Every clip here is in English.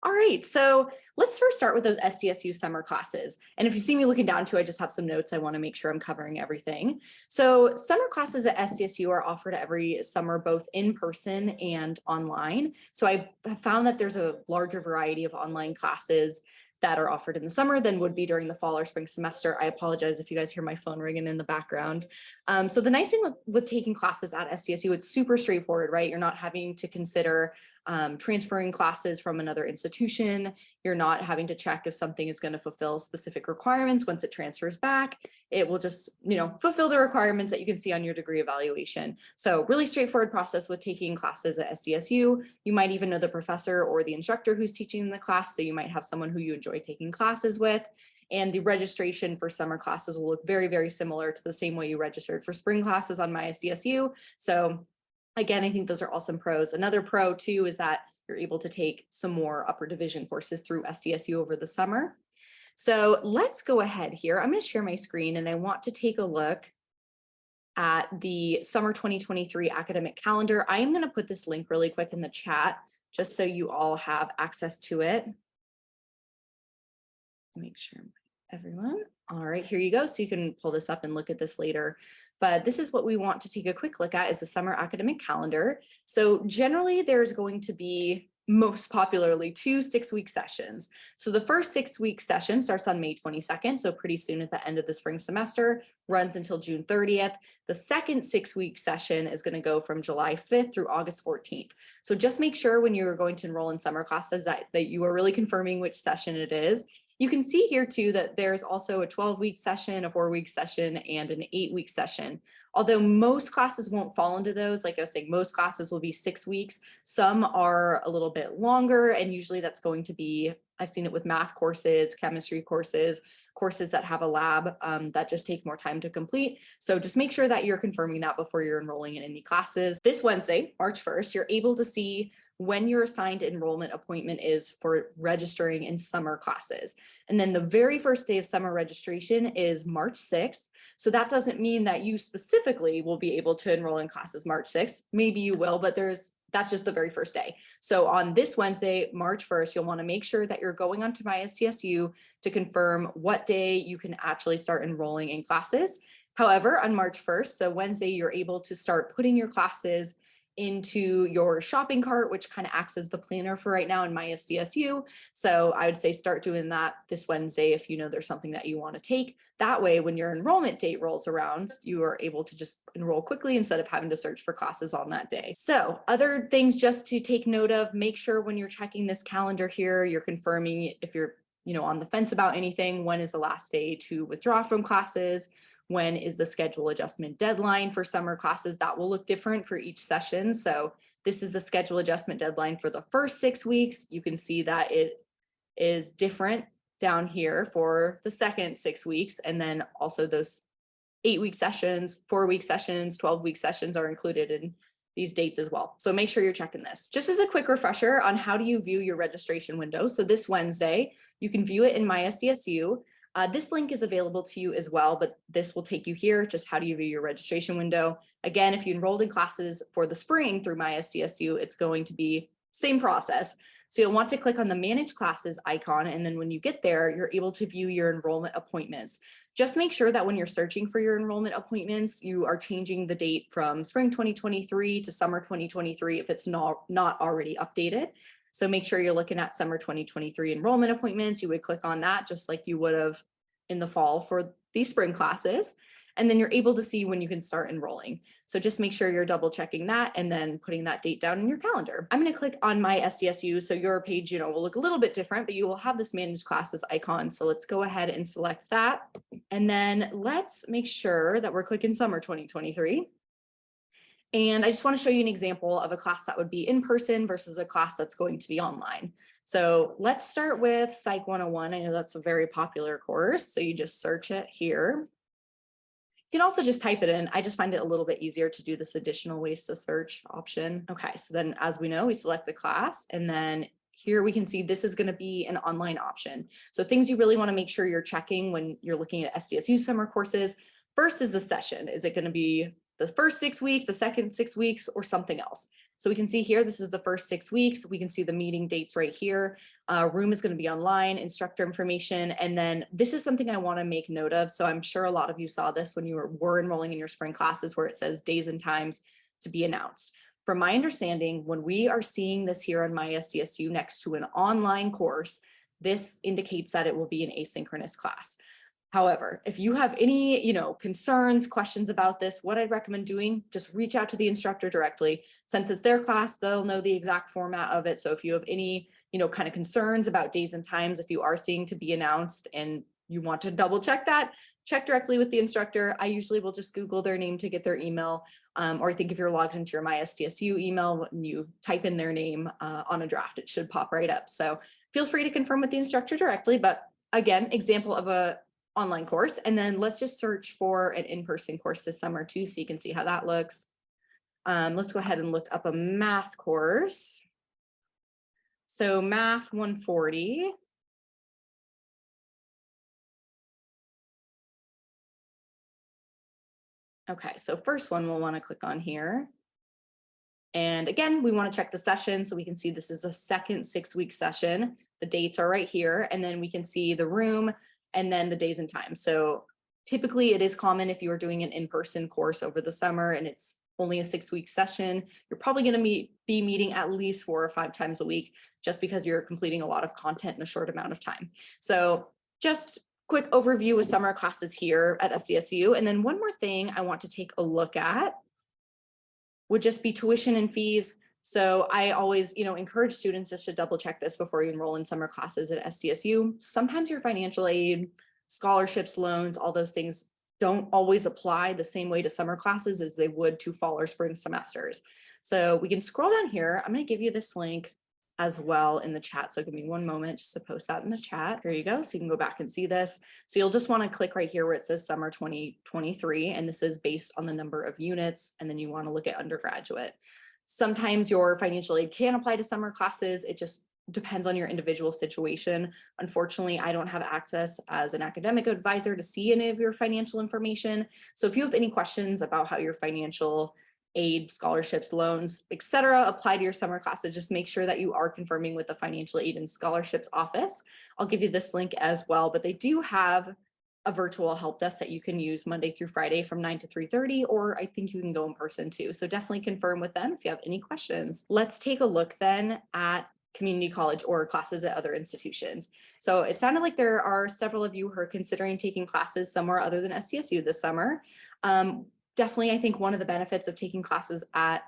All right, so let's first start with those SDSU summer classes. And if you see me looking down too, I just have some notes. I want to make sure I'm covering everything. So summer classes at SDSU are offered every summer, both in person and online. So I have found that there's a larger variety of online classes that are offered in the summer than would be during the fall or spring semester. I apologize if you guys hear my phone ringing in the background. So the nice thing with taking classes at SDSU, it's super straightforward, right? You're not having to consider transferring classes from another institution. You're not having to check if something is going to fulfill specific requirements once it transfers back. It will just, fulfill the requirements that you can see on your degree evaluation. So really straightforward process with taking classes at SDSU. You might even know the professor or the instructor who's teaching the class. So you might have someone who you enjoy taking classes with. And the registration for summer classes will look very, very similar to the same way you registered for spring classes on MySDSU. So again, I think those are all some pros. Another pro too is that you're able to take some more upper division courses through SDSU over the summer. So let's go ahead here. I'm going to share my screen and I want to take a look at the summer 2023 academic calendar. I am going to put this link really quick in the chat just so you all have access to it. Make sure everyone. All right, here you go. So you can pull this up and look at this later. But this is what we want to take a quick look at is the summer academic calendar. So generally there's going to be most popularly 2 6-week sessions. So the first 6-week session starts on May 22nd. So pretty soon at the end of the spring semester, runs until June 30th. The second 6-week session is going to go from July 5th through August 14th. So just make sure when you're going to enroll in summer classes that you are really confirming which session it is. You can see here too that there's also a 12-week session, a 4-week session, and an 8-week session. Although most classes won't fall into those, like I was saying, most classes will be 6 weeks. Some are a little bit longer, and usually that's going to be, I've seen it with math courses, chemistry courses, courses that have a lab that just take more time to complete. So just make sure that you're confirming that before you're enrolling in any classes. This Wednesday, March 1st, you're able to see when your assigned enrollment appointment is for registering in summer classes. And then the very first day of summer registration is March 6th. So that doesn't mean that you specifically will be able to enroll in classes March 6th. Maybe you will, but that's just the very first day. So on this Wednesday, March 1st, you'll want to make sure that you're going onto MySDSU to confirm what day you can actually start enrolling in classes. However, on March 1st, so Wednesday, you're able to start putting your classes into your shopping cart, which kind of acts as the planner for right now in MySDSU. So I would say start doing that this Wednesday if you know there's something that you want to take. That way, when your enrollment date rolls around, you are able to just enroll quickly instead of having to search for classes on that day. So other things just to take note of, make sure when you're checking this calendar here, you're confirming if you're on the fence about anything, when is the last day to withdraw from classes, when is the schedule adjustment deadline for summer classes. That will look different for each session. So this is the schedule adjustment deadline for the first 6 weeks. You can see that it is different down here for the second 6 weeks. And then also those 8-week sessions, 4-week sessions, 12-week sessions are included in these dates as well. So make sure you're checking this. Just as a quick refresher on how do you view your registration window. So this Wednesday, you can view it in MySDSU. This link is available to you as well, but this will take you here. Just how do you view your registration window? Again, if you enrolled in classes for the spring through MySDSU, it's going to be same process. So you'll want to click on the Manage Classes icon, and then when you get there, you're able to view your enrollment appointments. Just make sure that when you're searching for your enrollment appointments, you are changing the date from spring 2023 to summer 2023 if it's not already updated. So make sure you're looking at summer 2023 enrollment appointments. You would click on that just like you would have in the fall for these spring classes. And then you're able to see when you can start enrolling. So just make sure you're double checking that and then putting that date down in your calendar. I'm going to click on MySDSU. So your page, will look a little bit different, but you will have this Manage Classes icon. So let's go ahead and select that. And then let's make sure that we're clicking summer 2023. And I just want to show you an example of a class that would be in person versus a class that's going to be online. So let's start with Psych 101. I know that's a very popular course. So you just search it here. You can also just type it in. I just find it a little bit easier to do this additional ways to search option. Okay, so then as we know, we select the class, and then here we can see this is going to be an online option. So things you really want to make sure you're checking when you're looking at SDSU summer courses. First is the session. Is it going to be the first 6 weeks, the second 6 weeks, or something else? So we can see here, this is the first 6 weeks. We can see the meeting dates right here. Room is going to be online, instructor information. And then this is something I want to make note of. So I'm sure a lot of you saw this when you were enrolling in your spring classes where it says days and times to be announced. From my understanding, when we are seeing this here on MySDSU next to an online course, this indicates that it will be an asynchronous class. However, if you have any, concerns, questions about this, what I'd recommend doing, just reach out to the instructor directly. Since it's their class, they'll know the exact format of it. So if you have any, kind of concerns about days and times, if you are seeing to be announced and you want to double check that, check directly with the instructor. I usually will just Google their name to get their email. Or I think if you're logged into your MySDSU email, when you type in their name on a draft, it should pop right up. So feel free to confirm with the instructor directly. But again, example of a online course. And then let's just search for an in-person course this summer too, so you can see how that looks. Let's go ahead and look up a math course. So Math 140. Okay, so first one we'll want to click on here. And again, we want to check the session so we can see this is the second 6-week session. The dates are right here, and then we can see the room and then the days and times. So typically it is common if you are doing an in-person course over the summer and it's only a 6-week session, you're probably going to be meeting at least 4 or 5 times a week just because you're completing a lot of content in a short amount of time. So just quick overview of summer classes here at SDSU. And then one more thing I want to take a look at would just be tuition and fees. So I always, encourage students just to double check this before you enroll in summer classes at SDSU. Sometimes your financial aid, scholarships, loans, all those things don't always apply the same way to summer classes as they would to fall or spring semesters. So we can scroll down here. I'm going to give you this link as well in the chat. So give me one moment just to post that in the chat. Here you go. So you can go back and see this. So you'll just want to click right here where it says summer 2023. And this is based on the number of units. And then you want to look at undergraduate. Sometimes your financial aid can apply to summer classes. It just depends on your individual situation. Unfortunately, I don't have access as an academic advisor to see any of your financial information. So if you have any questions about how your financial aid, scholarships, loans, etc. apply to your summer classes, just make sure that you are confirming with the financial aid and scholarships office. I'll give you this link as well, but they do have a virtual help desk that you can use Monday through Friday from 9 to 3:30, or I think you can go in person too. So definitely confirm with them if you have any questions. Let's take a look then at community college or classes at other institutions. So it sounded like there are several of you who are considering taking classes somewhere other than SDSU this summer. Definitely, I think one of the benefits of taking classes at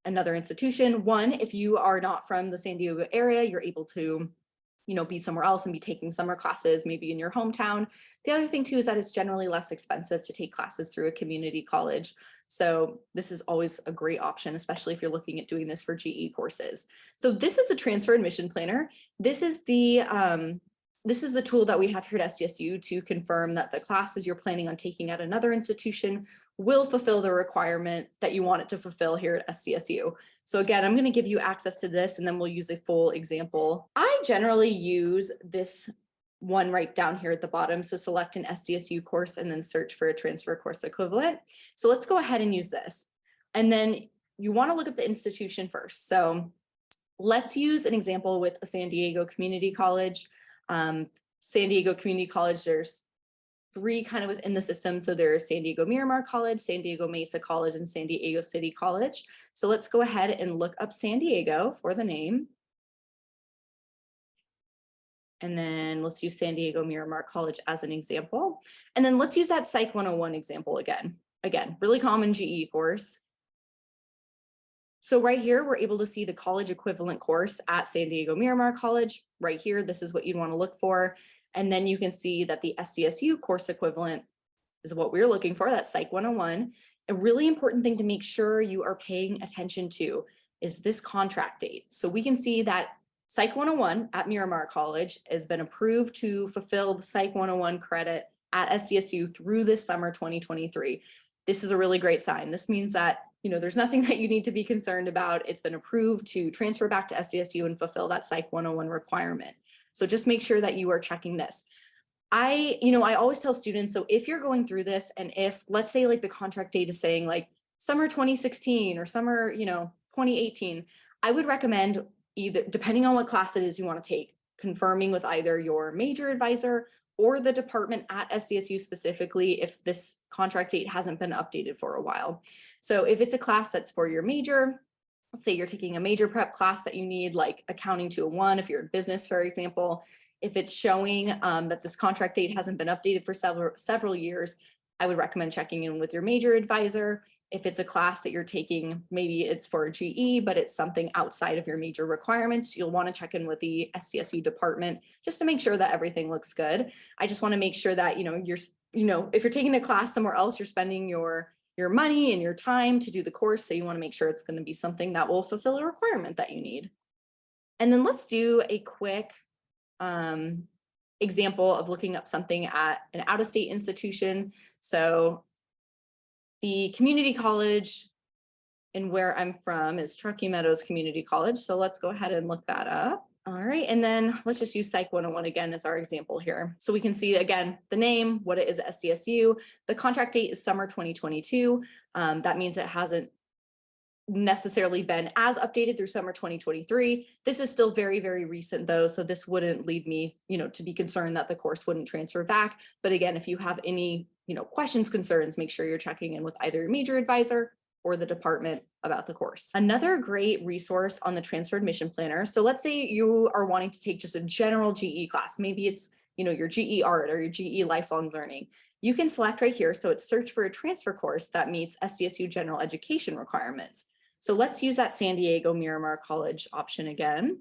another institution, one, if you are not from the San Diego area, you're able to be somewhere else and be taking summer classes, maybe in your hometown. The other thing too is that it's generally less expensive to take classes through a community college. So this is always a great option, especially if you're looking at doing this for GE courses. So this is a transfer admission planner. This is the tool that we have here at SDSU to confirm that the classes you're planning on taking at another institution will fulfill the requirement that you want it to fulfill here at SDSU. So again, I'm going to give you access to this and then we'll use a full example. I generally use this one right down here at the bottom. So select an SDSU course and then search for a transfer course equivalent. So let's go ahead and use this. And then you want to look at the institution first. So let's use an example with a San Diego Community College. San Diego Community College, there's 3 kind of within the system. So there's San Diego Miramar College, San Diego Mesa College, and San Diego City College. So let's go ahead and look up San Diego for the name. And then let's use San Diego Miramar College as an example. And then let's use that Psych 101 example again. Again, really common GE course. So right here, we're able to see the college equivalent course at San Diego Miramar College. Right here, this is what you'd want to look for. And then you can see that the SDSU course equivalent is what we're looking for, that's Psych 101. A really important thing to make sure you are paying attention to is this contract date. So we can see that Psych 101 at Miramar College has been approved to fulfill the Psych 101 credit at SDSU through this summer 2023. This is a really great sign. This means that there's nothing that you need to be concerned about. It's been approved to transfer back to SDSU and fulfill that Psych 101 requirement. So just make sure that you are checking this. I always tell students, so if you're going through this and if, let's say like the contract date is saying like summer 2016 or summer, 2018, I would recommend either, depending on what class it is you want to take, confirming with either your major advisor or the department at SDSU specifically if this contract date hasn't been updated for a while. So if it's a class that's for your major, let's say you're taking a major prep class that you need, like accounting 201, if you're in business, for example, if it's showing that this contract date hasn't been updated for several years, I would recommend checking in with your major advisor. If it's a class that you're taking, maybe it's for a GE, but it's something outside of your major requirements, you'll want to check in with the SDSU department just to make sure that everything looks good. I just want to make sure that, if you're taking a class somewhere else, you're spending your money and your time to do the course. So you want to make sure it's going to be something that will fulfill a requirement that you need. And then let's do a quick example of looking up something at an out-of-state institution. So the community college in where I'm from is Truckee Meadows Community College. So let's go ahead and look that up. All right, and then let's just use Psych 101 again as our example here. So we can see again, the name, what it is at SDSU. The contract date is summer 2022. That means it hasn't necessarily been as updated through summer 2023. This is still very, very recent though. So this wouldn't lead me, to be concerned that the course wouldn't transfer back. But again, if you have any, questions, concerns, make sure you're checking in with either your major advisor or the department about the course. Another great resource on the transfer admission planner. So let's say you are wanting to take just a general GE class. Maybe it's, your GE art or your GE lifelong learning. You can select right here. So it's search for a transfer course that meets SDSU general education requirements. So let's use that San Diego Miramar College option again.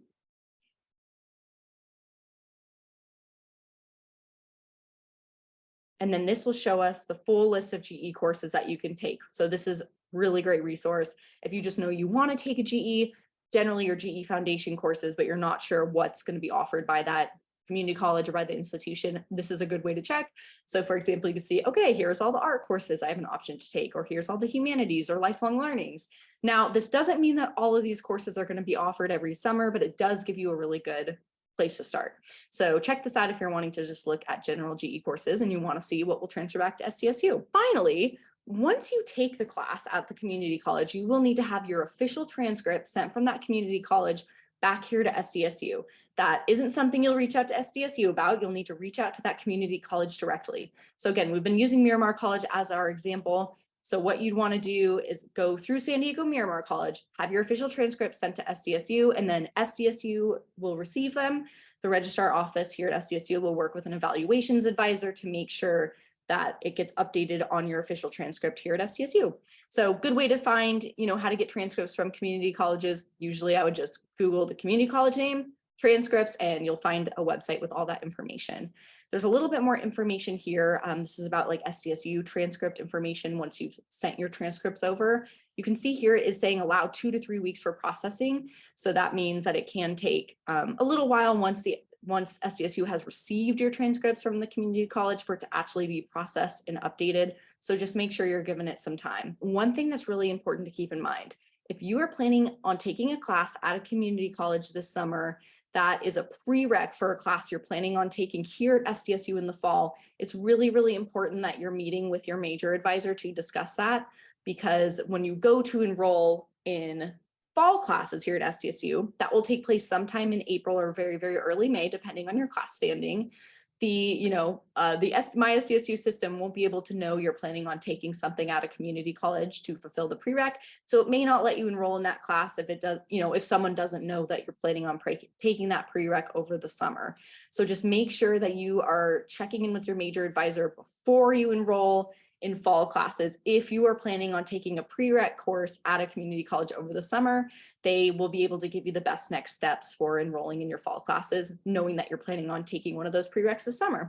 And then this will show us the full list of GE courses that you can take. So this is really great resource. If you just know you want to take a GE, generally your GE foundation courses, but you're not sure what's going to be offered by that community college or by the institution, this is a good way to check. So for example, you can see, okay, here's all the art courses I have an option to take, or here's all the humanities or lifelong learnings. Now, this doesn't mean that all of these courses are going to be offered every summer, but it does give you a really good place to start. So check this out if you're wanting to just look at general GE courses and you want to see what will transfer back to SDSU. Finally, once you take the class at the community college, you will need to have your official transcript sent from that community college back here to SDSU. That isn't something you'll reach out to SDSU about. You'll need to reach out to that community college directly. So again, we've been using Miramar College as our example. So what you'd want to do is go through San Diego Miramar College, have your official transcript sent to SDSU, and then SDSU will receive them. The registrar office here at SDSU will work with an evaluations advisor to make sure that it gets updated on your official transcript here at SDSU. So good way to find, how to get transcripts from community colleges. Usually I would just Google the community college name, transcripts, and you'll find a website with all that information. There's a little bit more information here. This is about like SDSU transcript information once you've sent your transcripts over. You can see here it is saying allow 2 to 3 weeks for processing. So that means that it can take a little while once SDSU has received your transcripts from the community college for it to actually be processed and updated. So just make sure you're giving it some time. One thing that's really important to keep in mind, if you are planning on taking a class at a community college this summer, that is a prereq for a class you're planning on taking here at SDSU in the fall, it's really, really important that you're meeting with your major advisor to discuss that, because when you go to enroll in fall classes here at SDSU, that will take place sometime in April or very, very early May, depending on your class standing. My SDSU system won't be able to know you're planning on taking something at a community college to fulfill the prereq. So it may not let you enroll in that class if it does, if someone doesn't know that you're planning on taking that prereq over the summer. So just make sure that you are checking in with your major advisor before you enroll in fall classes. If you are planning on taking a prereq course at a community college over the summer, they will be able to give you the best next steps for enrolling in your fall classes, knowing that you're planning on taking one of those prereqs this summer.